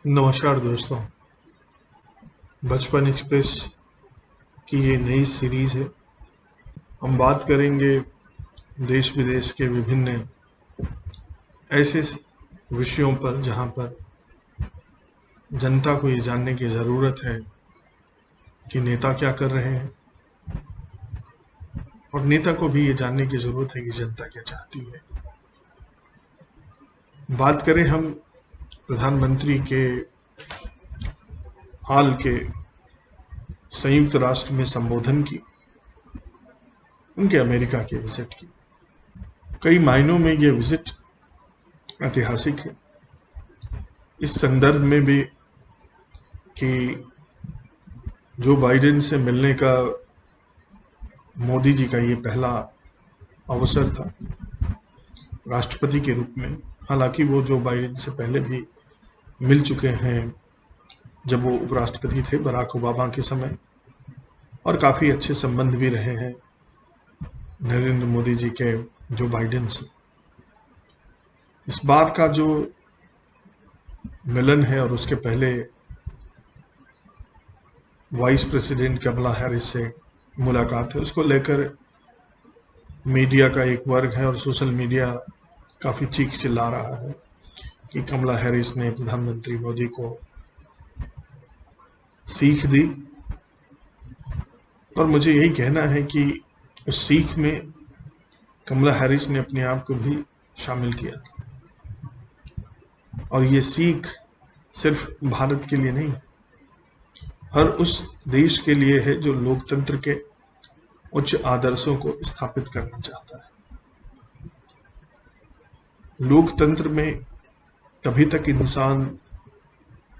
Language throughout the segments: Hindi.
नमस्कार दोस्तों। बचपन एक्सप्रेस की ये नई सीरीज़ है। हम बात करेंगे देश विदेश के विभिन्न ऐसे विषयों पर जहाँ पर जनता को ये जानने की ज़रूरत है कि नेता क्या कर रहे हैं, और नेता को भी ये जानने की ज़रूरत है कि जनता क्या चाहती है। बात करें हम प्रधानमंत्री के हाल के संयुक्त राष्ट्र में संबोधन की, उनके अमेरिका के विजिट की। कई मायनों में ये विजिट ऐतिहासिक है, इस संदर्भ में भी कि जो बाइडेन से मिलने का मोदी जी का ये पहला अवसर था राष्ट्रपति के रूप में। हालांकि वो जो बाइडेन से पहले भी मिल चुके हैं जब वो उपराष्ट्रपति थे बराक ओबामा के समय, और काफ़ी अच्छे संबंध भी रहे हैं नरेंद्र मोदी जी के जो बाइडेन से। इस बार का जो मिलन है और उसके पहले वाइस प्रेसिडेंट कमला हैरिस से मुलाकात है, उसको लेकर मीडिया का एक वर्ग है और सोशल मीडिया काफ़ी चीख चिल्ला रहा है कि कमला हैरिस ने प्रधानमंत्री मोदी को सीख दी। और मुझे यही कहना है कि उस सीख में कमला हैरिस ने अपने आप को भी शामिल किया था, और ये सीख सिर्फ भारत के लिए नहीं, हर उस देश के लिए है जो लोकतंत्र के उच्च आदर्शों को स्थापित करना चाहता है। लोकतंत्र में तभी तक इंसान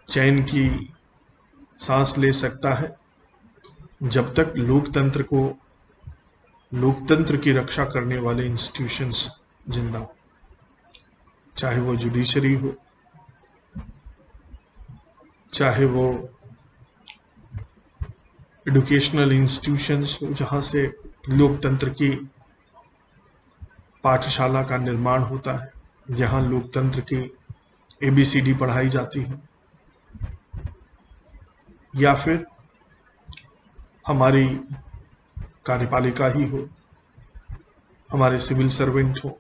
चैन की सांस ले सकता है जब तक लोकतंत्र की रक्षा करने वाले इंस्टीट्यूशंस जिंदा हो, चाहे वो जुडिशरी हो, चाहे वो एडुकेशनल इंस्टीट्यूशंस हो जहाँ से लोकतंत्र की पाठशाला का निर्माण होता है, जहाँ लोकतंत्र की ABCD पढ़ाई जाती है, या फिर हमारी कार्यपालिका ही हो, हमारे सिविल सर्वेंट हो।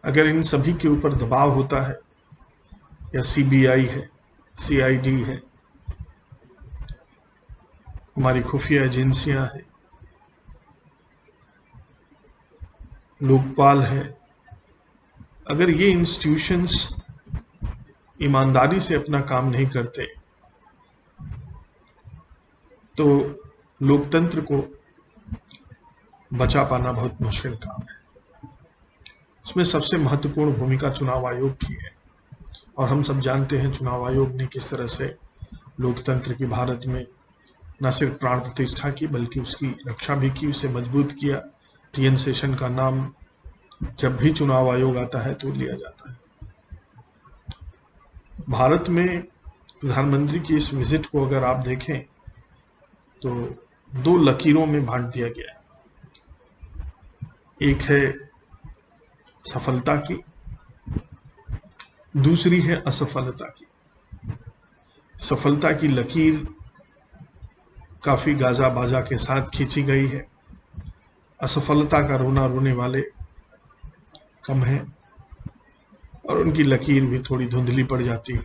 अगर इन सभी के ऊपर दबाव होता है, या CBI है, CID है, हमारी खुफिया एजेंसियां हैं, लोकपाल है, अगर ये इंस्टीट्यूशंस ईमानदारी से अपना काम नहीं करते तो लोकतंत्र को बचा पाना बहुत मुश्किल काम है। इसमें सबसे महत्वपूर्ण भूमिका चुनाव आयोग की है, और हम सब जानते हैं चुनाव आयोग ने किस तरह से लोकतंत्र की भारत में न सिर्फ प्राण प्रतिष्ठा की बल्कि उसकी रक्षा भी की, उसे मजबूत किया। TN सेशन का नाम जब भी चुनाव आयोग आता है तो लिया जाता है। भारत में प्रधानमंत्री की इस विजिट को अगर आप देखें तो दो लकीरों में बांट दिया गया है। एक है सफलता की, दूसरी है असफलता की। सफलता की लकीर काफी गाजा बाजा के साथ खींची गई है, असफलता का रोना रोने वाले कम है, और उनकी लकीर भी थोड़ी धुंधली पड़ जाती है,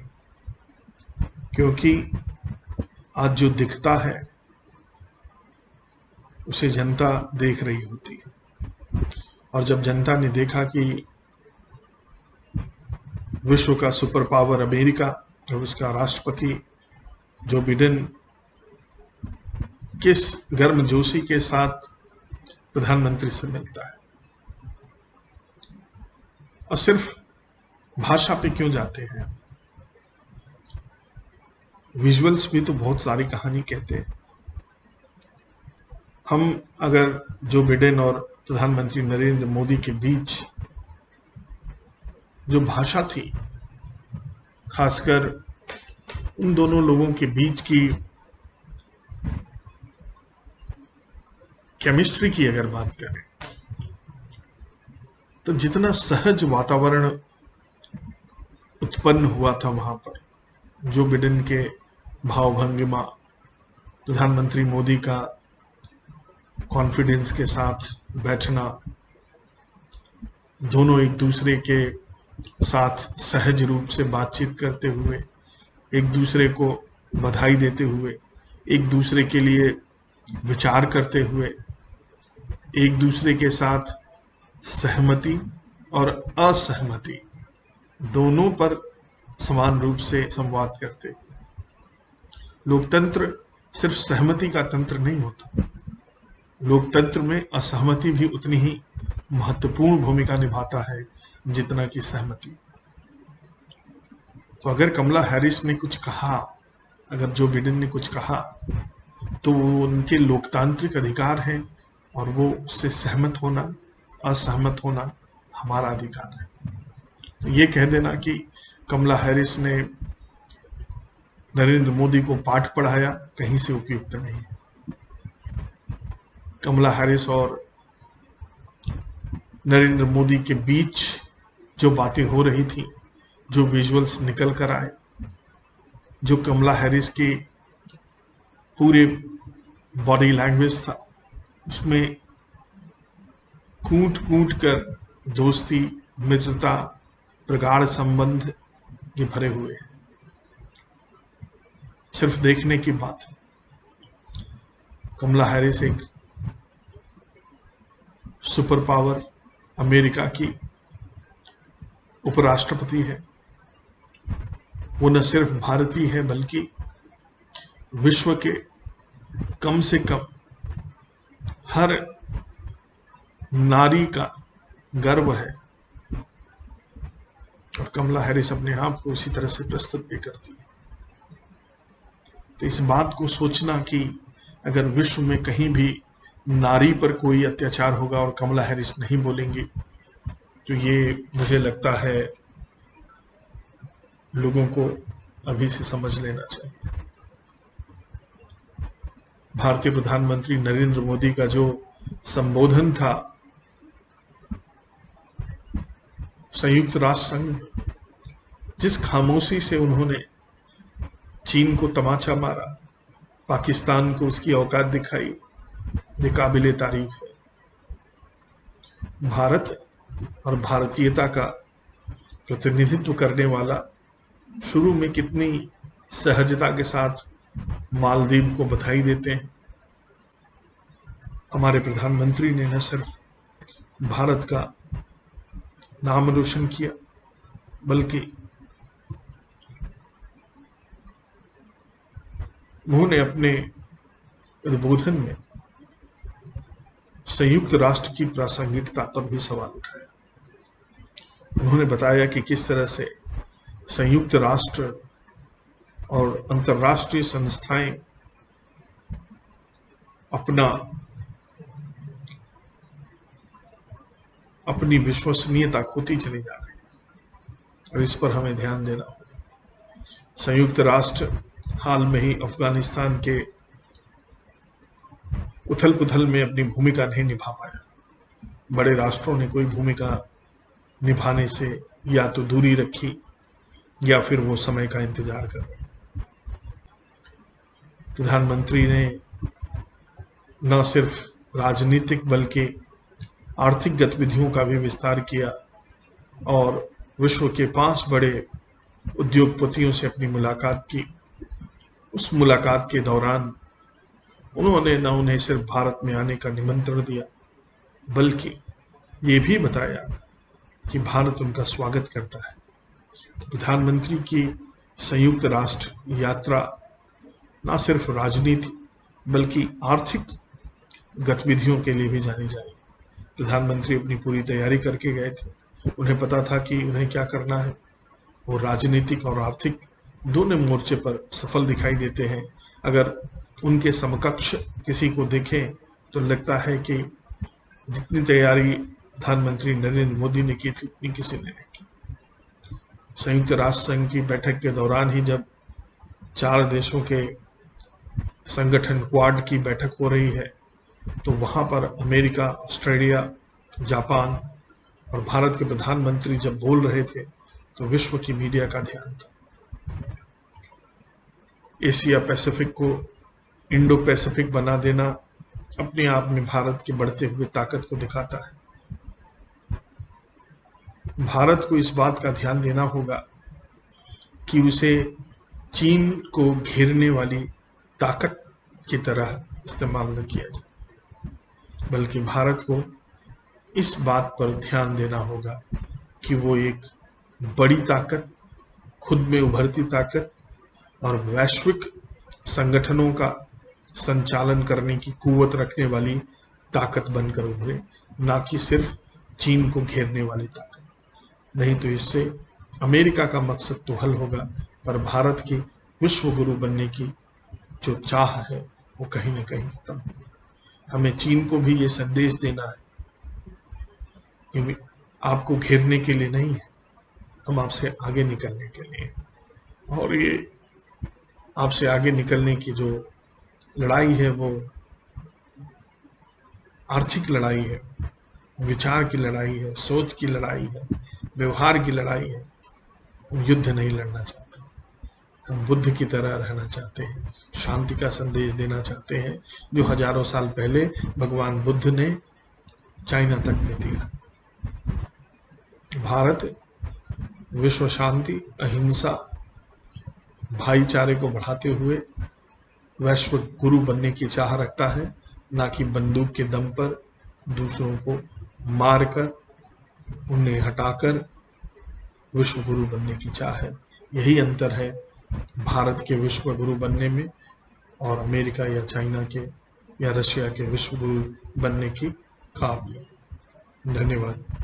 क्योंकि आज जो दिखता है उसे जनता देख रही होती है। और जब जनता ने देखा कि विश्व का सुपर पावर अमेरिका और उसका राष्ट्रपति जो बिडेन किस गर्मजोशी के साथ प्रधानमंत्री से मिलता है, और सिर्फ भाषा पे क्यों जाते हैं, विजुअल्स भी तो बहुत सारी कहानी कहते हैं। हम अगर जो बिडेन और प्रधानमंत्री नरेंद्र मोदी के बीच जो भाषा थी, खासकर उन दोनों लोगों के बीच की केमिस्ट्री की अगर बात करें, तो जितना सहज वातावरण उत्पन्न हुआ था वहां पर, जो बिडेन के भावभंगिमा, प्रधानमंत्री मोदी का कॉन्फिडेंस के साथ बैठना, दोनों एक दूसरे के साथ सहज रूप से बातचीत करते हुए, एक दूसरे को बधाई देते हुए, एक दूसरे के लिए विचार करते हुए, एक दूसरे के साथ सहमति और असहमति दोनों पर समान रूप से संवाद करते। लोकतंत्र सिर्फ सहमति का तंत्र नहीं होता, लोकतंत्र में असहमति भी उतनी ही महत्वपूर्ण भूमिका निभाता है जितना कि सहमति। तो अगर कमला हैरिस ने कुछ कहा, अगर जो बिडेन ने कुछ कहा, तो वो उनके लोकतांत्रिक अधिकार हैं और वो उससे सहमत होना, असहमत होना हमारा अधिकार है। तो ये कह देना कि कमला हैरिस ने नरेंद्र मोदी को पाठ पढ़ाया, कहीं से उपयुक्त नहीं है। कमला हैरिस और नरेंद्र मोदी के बीच जो बातें हो रही थी, जो विजुअल्स निकल कर आए, जो कमला हैरिस के पूरे बॉडी लैंग्वेज था, उसमें कूट कूट कर दोस्ती, मित्रता, प्रगाढ़ संबंध ये भरे हुए हैं। सिर्फ देखने की बात है। कमला हैरिस एक सुपर पावर अमेरिका की उपराष्ट्रपति है। वो न सिर्फ भारतीय है बल्कि विश्व के कम से कम हर नारी का गर्व है, और कमला हैरिस अपने आप को इसी तरह से प्रस्तुत भी करती है। तो इस बात को सोचना कि अगर विश्व में कहीं भी नारी पर कोई अत्याचार होगा और कमला हैरिस नहीं बोलेंगी, तो ये मुझे लगता है लोगों को अभी से समझ लेना चाहिए। भारतीय प्रधानमंत्री नरेंद्र मोदी का जो संबोधन था संयुक्त राष्ट्र संघ में, जिस खामोशी से उन्होंने चीन को तमाचा मारा, पाकिस्तान को उसकी औकात दिखाई, ये काबिले तारीफ है। भारत और भारतीयता का प्रतिनिधित्व करने वाला शुरू में कितनी सहजता के साथ मालदीव को बधाई देते हैं। हमारे प्रधानमंत्री ने न सिर्फ भारत का नाम रोशन किया, बल्कि उन्होंने अपने उद्बोधन में संयुक्त राष्ट्र की प्रासंगिकता पर भी सवाल उठाया। उन्होंने बताया कि किस तरह से संयुक्त राष्ट्र और अंतर्राष्ट्रीय संस्थाएं अपनी विश्वसनीयता खोती चली जा रही है, और इस पर हमें ध्यान देना होगा। संयुक्त राष्ट्र हाल में ही अफगानिस्तान के उथल पुथल में अपनी भूमिका नहीं निभा पाया। बड़े राष्ट्रों ने कोई भूमिका निभाने से या तो दूरी रखी या फिर वो समय का इंतजार कर रहे। प्रधानमंत्री ने न सिर्फ राजनीतिक बल्कि आर्थिक गतिविधियों का भी विस्तार किया और विश्व के 5 बड़े उद्योगपतियों से अपनी मुलाकात की। उस मुलाकात के दौरान उन्होंने न उन्हें सिर्फ भारत में आने का निमंत्रण दिया, बल्कि ये भी बताया कि भारत उनका स्वागत करता है। तो प्रधानमंत्री की संयुक्त राष्ट्र यात्रा न सिर्फ राजनीति बल्कि आर्थिक गतिविधियों के लिए भी जानी जाएगी। प्रधानमंत्री अपनी पूरी तैयारी करके गए थे। उन्हें पता था कि उन्हें क्या करना है। वो राजनीतिक और आर्थिक दोनों मोर्चे पर सफल दिखाई देते हैं। अगर उनके समकक्ष किसी को देखें तो लगता है कि जितनी तैयारी प्रधानमंत्री नरेंद्र मोदी ने की थी उतनी किसी ने नहीं की। संयुक्त राष्ट्र संघ की बैठक के दौरान ही जब 4 देशों के संगठन क्वाड की बैठक हो रही है, तो वहाँ पर अमेरिका, ऑस्ट्रेलिया, जापान और भारत के प्रधानमंत्री जब बोल रहे थे, तो विश्व की मीडिया का ध्यान था। एशिया पैसिफिक को इंडो पैसिफिक बना देना अपने आप में भारत की बढ़ते हुए ताकत को दिखाता है। भारत को इस बात का ध्यान देना होगा कि उसे चीन को घेरने वाली ताकत की तरह इस्तेमाल न किया जाए, बल्कि भारत को इस बात पर ध्यान देना होगा कि वो एक बड़ी ताकत, खुद में उभरती ताकत और वैश्विक संगठनों का संचालन करने की कुव्वत रखने वाली ताकत बनकर उभरे, ना कि सिर्फ चीन को घेरने वाली ताकत। नहीं तो इससे अमेरिका का मकसद तो हल होगा, पर भारत की विश्व गुरु बनने की जो चाह है वो कहीं न कहीं खत्म होगी। हमें चीन को भी ये संदेश देना है कि आपको घेरने के लिए नहीं है, हम आपसे आगे निकलने के लिए। और ये आपसे आगे निकलने की जो लड़ाई है वो आर्थिक लड़ाई है, विचार की लड़ाई है, सोच की लड़ाई है, व्यवहार की लड़ाई है। हम युद्ध नहीं लड़ना चाहते, हम बुद्ध की तरह रहना चाहते हैं, शांति का संदेश देना चाहते हैं, जो हजारों साल पहले भगवान बुद्ध ने चाइना तक में दिया। भारत विश्व शांति, अहिंसा, भाईचारे को बढ़ाते हुए वैश्विक गुरु बनने की चाह रखता है, ना कि बंदूक के दम पर दूसरों को मारकर, उन्हें हटाकर विश्व गुरु बनने की चाह है। यही अंतर है भारत के विश्व गुरु बनने में और अमेरिका या चाइना के या रशिया के विश्व गुरु बनने की ख्वाब में। धन्यवाद।